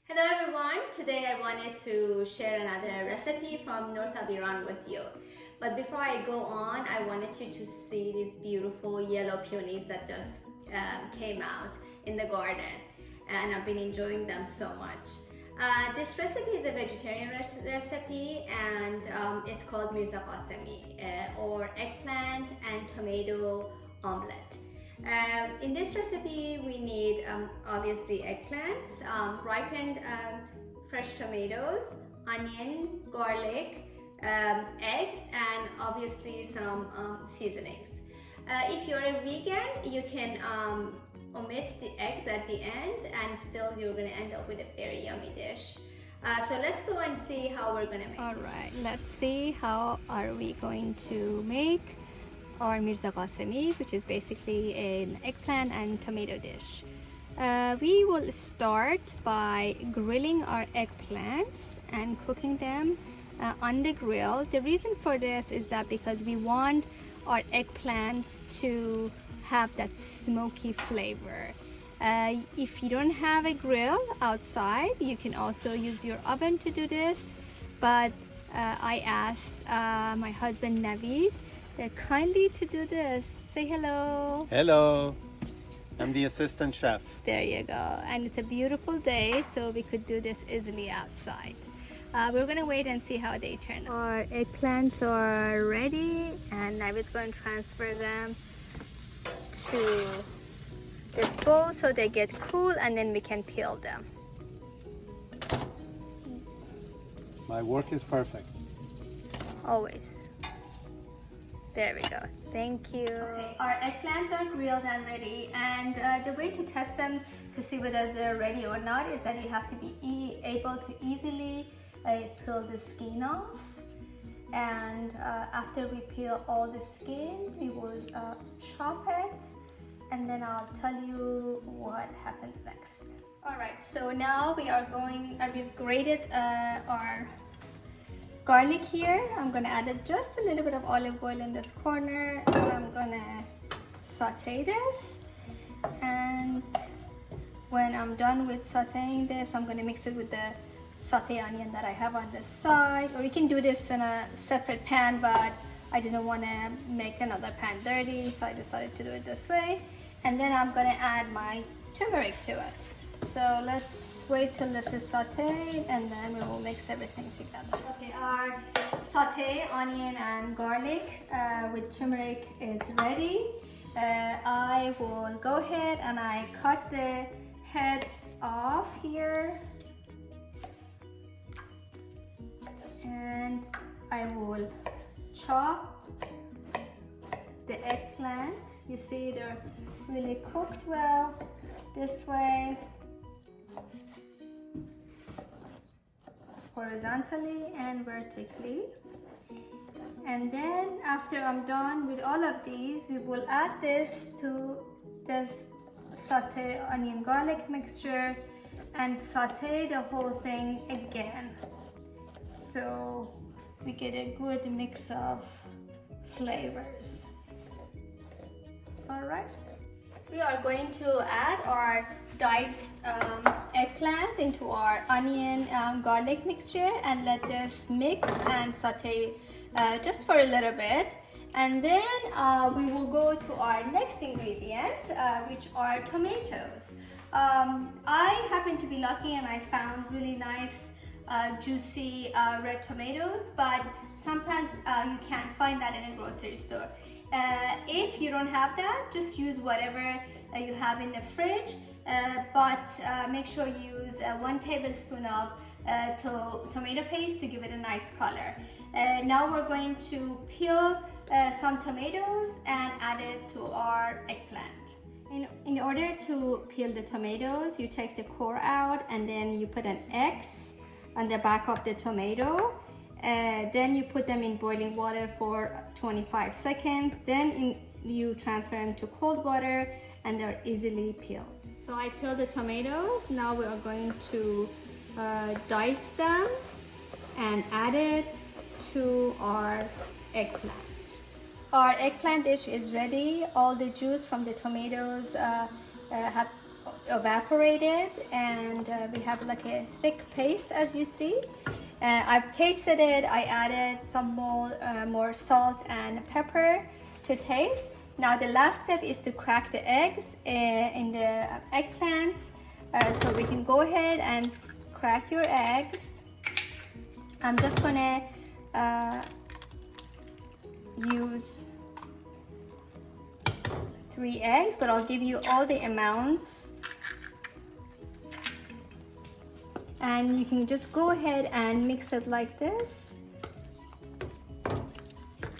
Hello everyone, today I wanted to share another recipe from north of Iran with you. But before I go on, I wanted you to see these beautiful yellow peonies that just came out in the garden, and I've been enjoying them so much. This recipe is a vegetarian recipe, and it's called Mirza Qasemi or eggplant and tomato omelette. In this recipe we need obviously eggplants, ripened fresh tomatoes, onion, garlic, eggs, and obviously some seasonings. If you're a vegan, you can omit the eggs at the end, and still you're going to end up with a very yummy dish. So let's go and see how we're going to make it. Alright, let's see how are we going to make our Mirza Qasemi, which is basically an eggplant and tomato dish. We will start by grilling our eggplants and cooking them on the grill. The reason for this is that because we want our eggplants to have that smoky flavor. If you don't have a grill outside, you can also use your oven to do this, but I asked my husband Navid kindly to do this. Say hello. Hello, I'm the assistant chef. There you go. And it's a beautiful day, so we could do this easily outside. We're gonna wait and see how they turn out. Our eggplants are ready, and now it's going to transfer them to this bowl so they get cool, and then we can peel them. My work is perfect. Always. There we go. Thank you. Okay, our eggplants are grilled and ready, and the way to test them to see whether they're ready or not is that you have to be able to easily peel the skin off. And after we peel all the skin, we will chop it, and then I'll tell you what happens next. Alright, so now we are going, we've grated our garlic here. I'm gonna add just a little bit of olive oil in this corner, and I'm gonna saute this. And when I'm done with sauteing this, I'm gonna mix it with the saute onion that I have on this side. Or you can do this in a separate pan, but I didn't want to make another pan dirty, so I decided to do it this way. And then I'm gonna add my turmeric to it. So let's wait till this is sauteed, and then we will mix everything together. Okay, our saute onion and garlic with turmeric is ready. I will go ahead and I cut the head off here, and I will chop the eggplant. You see they're really cooked well this way, horizontally and vertically. And then after I'm done with all of these, we will add this to this saute onion garlic mixture and saute the whole thing again, so we get a good mix of flavors. All right, we are going to add our diced eggplants into our onion garlic mixture and let this mix and saute just for a little bit. And then we will go to our next ingredient, which are tomatoes. I happen to be lucky and I found really nice juicy red tomatoes, but sometimes you can't find that in a grocery store. If you don't have that, just use whatever you have in the fridge, but make sure you use 1 tablespoon of tomato paste to give it a nice color. Now we're going to peel some tomatoes and add it to our eggplant. In order to peel the tomatoes, you take the core out, and then you put an X on the back of the tomato. Then you put them in boiling water for 25 seconds. Then you transfer them to cold water, and they're easily peeled. So I peeled the tomatoes. Now we are going to dice them and add it to our eggplant. Our eggplant dish is ready. All the juice from the tomatoes have evaporated, and we have like a thick paste, as you see. I've tasted it. I added some more salt and pepper to taste. Now the last step is to crack the eggs in the eggplants. So we can go ahead and crack your eggs. I'm just gonna use 3 eggs, but I'll give you all the amounts. And you can just go ahead and mix it like this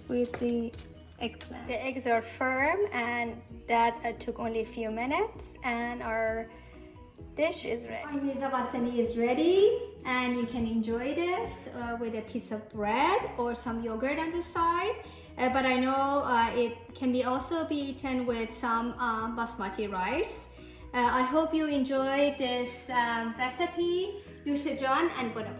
with the eggplant. The eggs are firm, and that took only a few minutes, and our dish is ready. Our Mirza Qasemi is ready, and you can enjoy this with a piece of bread or some yogurt on the side. But I know it can also be eaten with some basmati rice. I hope you enjoyed this recipe. Nusha Jan and Bonam.